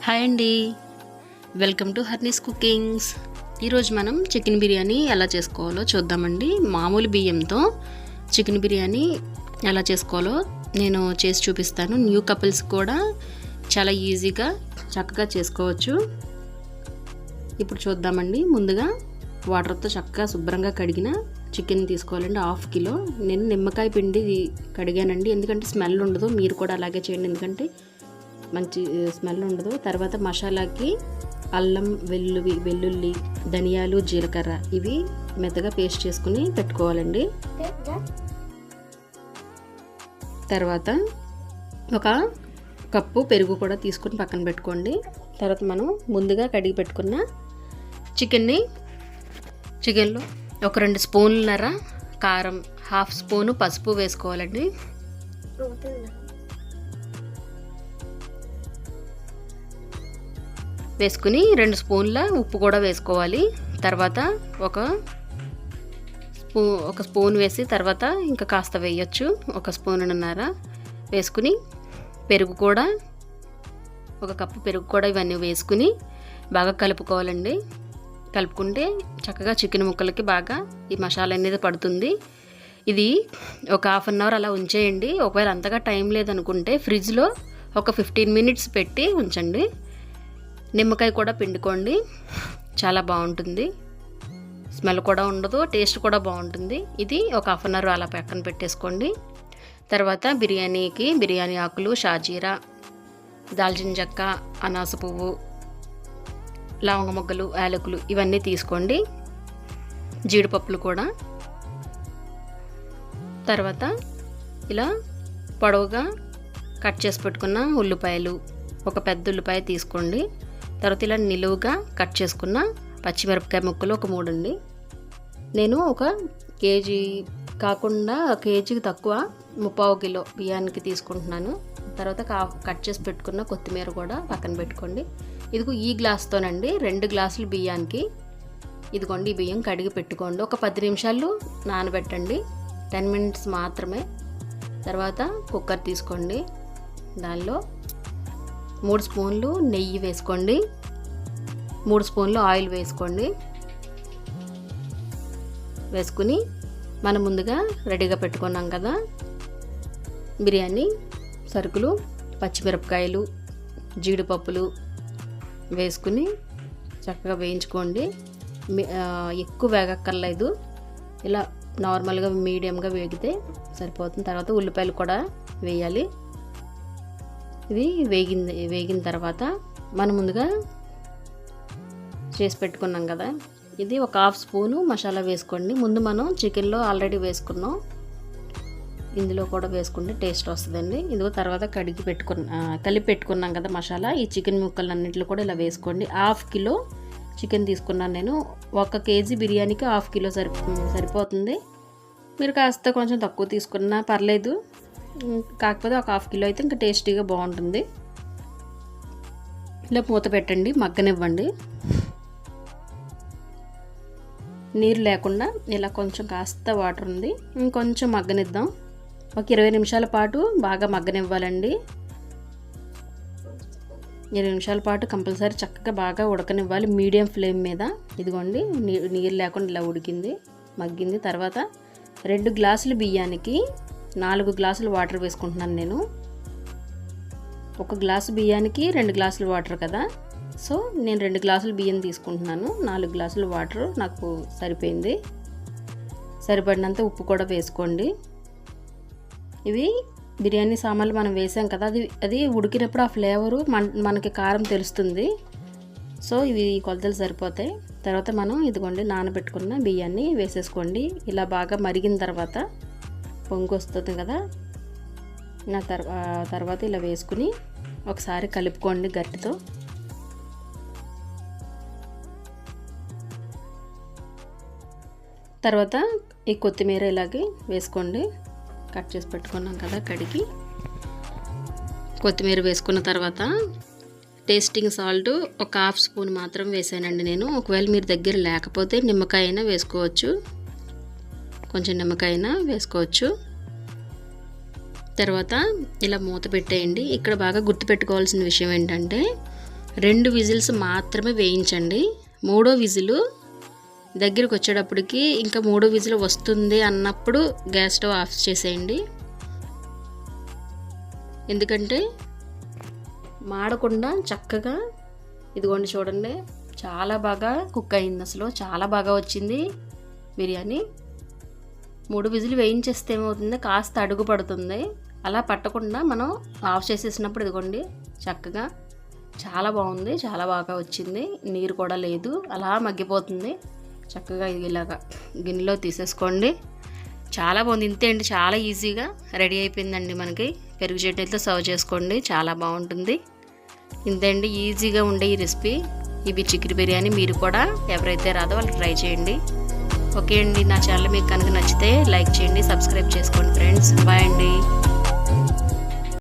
Hi అండి, welcome to హర్నీస్ cookings. ఈరోజు మనం చికెన్ బిర్యానీ ఎలా చేసుకోవాలో చూద్దామండి. మామూలు బియ్యంతో చికెన్ బిర్యానీ ఎలా చేసుకోవాలో నేను చేసి చూపిస్తాను. న్యూ కపుల్స్ కూడా చాలా ఈజీగా చక్కగా చేసుకోవచ్చు. ఇప్పుడు చూద్దామండి. ముందుగా వాటర్తో చక్కగా శుభ్రంగా కడిగిన చికెన్ తీసుకోవాలండి. 1/2 కిలో. నేను నిమ్మకాయ పిండి కడిగానండి, ఎందుకంటే స్మెల్ ఉండదు. మీరు కూడా అలాగే చేయండి, ఎందుకంటే మంచి స్మెల్ ఉండదు. తర్వాత మసాలాకి అల్లం, వెల్లుల్లి, ధనియాలు, జీలకర్ర ఇవి మెత్తగా పేస్ట్ చేసుకుని పెట్టుకోవాలండి. తర్వాత ఒక కప్పు పెరుగు కూడా తీసుకుని పక్కన పెట్టుకోండి. తర్వాత మనం ముందుగా కడిగి పెట్టుకున్న చికెన్లో ఒక 2 స్పూన్లన్నర కారం, 1/2 స్పూను పసుపు వేసుకోవాలండి. వేసుకుని 2 స్పూన్ల ఉప్పు కూడా వేసుకోవాలి. తర్వాత ఒక స్పూన్ వేసి తర్వాత ఇంకా కాస్త వేయచ్చు. 1 స్పూన్నర వేసుకుని పెరుగు కూడా 1 కప్పు పెరుగు కూడా ఇవన్నీ వేసుకుని బాగా కలుపుకోవాలండి. కలుపుకుంటే చక్కగా చికెన్ ముక్కలకి బాగా ఈ మసాలా అనేది పడుతుంది. ఇది ఒక 1/2 అవర్ అలా ఉంచేయండి. ఒకవేళ అంతగా టైం లేదనుకుంటే ఫ్రిడ్జ్లో ఒక 15 మినిట్స్ పెట్టి ఉంచండి. నిమ్మకాయ కూడా పిండుకోండి, చాలా బాగుంటుంది. స్మెల్ కూడా ఉండదు, టేస్ట్ కూడా బాగుంటుంది. ఇది ఒక 1/2 అవర్ అలా పక్కన పెట్టేసుకోండి. తర్వాత బిర్యానీ ఆకులు, షాజీరా, దాల్చిన చెక్క, అనాస పువ్వు, లవంగ మొగ్గలు, యాలకులు ఇవన్నీ తీసుకోండి. జీడిపప్పులు కూడా. తర్వాత ఇలా పొడవుగా కట్ చేసి పెట్టుకున్న ఉల్లిపాయలు, ఒక పెద్ద ఉల్లిపాయ తీసుకోండి. తర్వాత ఇలా నిలువుగా కట్ చేసుకున్న పచ్చిమిరపకాయ ముక్కలు ఒక 3 అండి. నేను 1 కేజీ కాకుండా కేజీకి తక్కువ 3/4 కిలో బియ్యానికి తీసుకుంటున్నాను. తర్వాత కట్ చేసి పెట్టుకున్న కొత్తిమీర కూడా పక్కన పెట్టుకోండి. ఇదిగో ఈ గ్లాస్తోనండి 2 గ్లాసులు బియ్యానికి ఇదిగోండి ఈ బియ్యం కడిగి పెట్టుకోండి. ఒక 10 నిమిషాలు నానబెట్టండి, 10 మినిట్స్ మాత్రమే. తర్వాత కుక్కర్ తీసుకోండి. దానిలో 3 స్పూన్లు నెయ్యి వేసుకోండి, 3 స్పూన్లు ఆయిల్ వేసుకోండి. వేసుకుని మనం ముందుగా రెడీగా పెట్టుకున్నాం కదా బిర్యానీ సరుకులు, పచ్చిమిరపకాయలు, జీడిపప్పులు వేసుకుని చక్కగా వేయించుకోండి. ఎక్కువ వేగక్కర్లేదు, ఇలా నార్మల్గా మీడియంగా వేగితే సరిపోతుంది. తర్వాత ఉల్లిపాయలు కూడా వేయాలి. ఇవి వేగిన తర్వాత మనం ముందుగా చేసి పెట్టుకున్నాం కదా, ఇది ఒక 1/2 స్పూను మసాలా వేసుకోండి. ముందు మనం చికెన్లో ఆల్రెడీ వేసుకున్నాం, ఇందులో కూడా వేసుకుంటే టేస్ట్ వస్తుందండి. ఇదిగో తర్వాత కలిపి పెట్టుకున్నాం కదా మసాలా, ఈ చికెన్ ముక్కలన్నింటిలో కూడా ఇలా వేసుకోండి. 1/2 కిలో చికెన్ తీసుకున్నాను నేను. 1 కేజీ బిర్యానీకి 1/2 కిలో సరిపోతుంది. మీరు కాస్త కొంచెం తక్కువ తీసుకున్నా పర్లేదు, కాకపోతే ఒక 1/2 కిలో అయితే ఇంకా టేస్టీగా బాగుంటుంది. ఇలా మూత పెట్టండి, మగ్గనివ్వండి. నీరు లేకుండా ఇలా కొంచెం కాస్త వాటర్ ఉంది, ఇంకొంచెం మగ్గనిద్దాం. ఒక 20 నిమిషాల పాటు బాగా మగ్గనివ్వాలండి. 20 నిమిషాల పాటు కంపల్సరీ చక్కగా బాగా ఉడకనివ్వాలి మీడియం ఫ్లేమ్ మీద. ఇదిగోండి నీరు లేకుండా ఇలా ఉడికింది, మగ్గింది. తర్వాత 2 గ్లాసుల బియ్యానికి 4 గ్లాసులు వాటర్ వేసుకుంటున్నాను నేను. 1 గ్లాసు బియ్యానికి 2 గ్లాసులు వాటర్ కదా, సో నేను 2 గ్లాసులు బియ్యం తీసుకుంటున్నాను. 4 గ్లాసులు వాటర్ నాకు సరిపోయింది. సరిపడినంత ఉప్పు కూడా వేసుకోండి. ఇవి బిర్యానీ సామాన్లు మనం వేసాం కదా, అది ఉడికినప్పుడు ఆ ఫ్లేవరు మనకి కారం తెలుస్తుంది. సో ఇవి కొలతలు సరిపోతాయి. తర్వాత మనం ఇదిగోండి నానబెట్టుకున్న బియ్యాన్ని వేసేసుకోండి. ఇలా బాగా మరిగిన తర్వాత పొంగు వస్తుంది కదా, తర్వాత ఇలా వేసుకుని ఒకసారి కలుపుకోండి గట్టితో. తర్వాత ఈ కొత్తిమీర ఇలాగే వేసుకోండి. కట్ చేసి పెట్టుకున్నాం కదా కడిగి. కొత్తిమీర వేసుకున్న తర్వాత టేస్టింగ్ సాల్ట్ ఒక 1/2 స్పూన్ మాత్రం వేసానండి నేను. ఒకవేళ మీరు దగ్గర లేకపోతే నిమ్మకాయ అయినా వేసుకోవచ్చు, కొంచెం నిమ్మకాయ అయినా వేసుకోవచ్చు. తర్వాత ఇలా మూత పెట్టేయండి. ఇక్కడ బాగా గుర్తుపెట్టుకోవాల్సిన విషయం ఏంటంటే 2 విజిల్స్ మాత్రమే వేయించండి. 3వ విజిల్ దగ్గరికి వచ్చేటప్పటికి ఇంకా 3వ విజిల్ వస్తుంది అన్నప్పుడు గ్యాస్ స్టవ్ ఆఫ్ చేసేయండి. ఎందుకంటే మాడకుండా చక్కగా ఇదిగోండి చూడండి, చాలా బాగా కుక్ అయింది. అసలు చాలా బాగా వచ్చింది బిర్యానీ. 3 విజిల్ వేయించేస్తే ఏమవుతుంది, కాస్త అడుగు పడుతుంది. అలా పట్టకుండా మనం ఆఫ్ చేసేసినప్పుడు ఇదిగోండి చక్కగా చాలా బాగుంది, చాలా బాగా వచ్చింది. నీరు కూడా లేదు, అలా మగ్గిపోతుంది చక్కగా. ఇది ఇలాగా గిన్నెలో తీసేసుకోండి. చాలా బాగుంది. ఇంతే అండి, చాలా ఈజీగా రెడీ అయిపోయిందండి. మనకి పెరుగు చట్నీతో సర్వ్ చేసుకోండి, చాలా బాగుంటుంది. ఇంతే అండి, ఈజీగా ఉండే ఈ రెసిపీ, ఈ చికెన్ బిర్యానీ. మీరు కూడా ఎవరైతే రాదో వాళ్ళు ట్రై చేయండి. ఓకే అండి, నా ఛానల్ మీకు కనుక నచ్చితే లైక్ చేయండి, సబ్స్క్రైబ్ చేసుకోండి ఫ్రెండ్స్. బాయ్ అండి.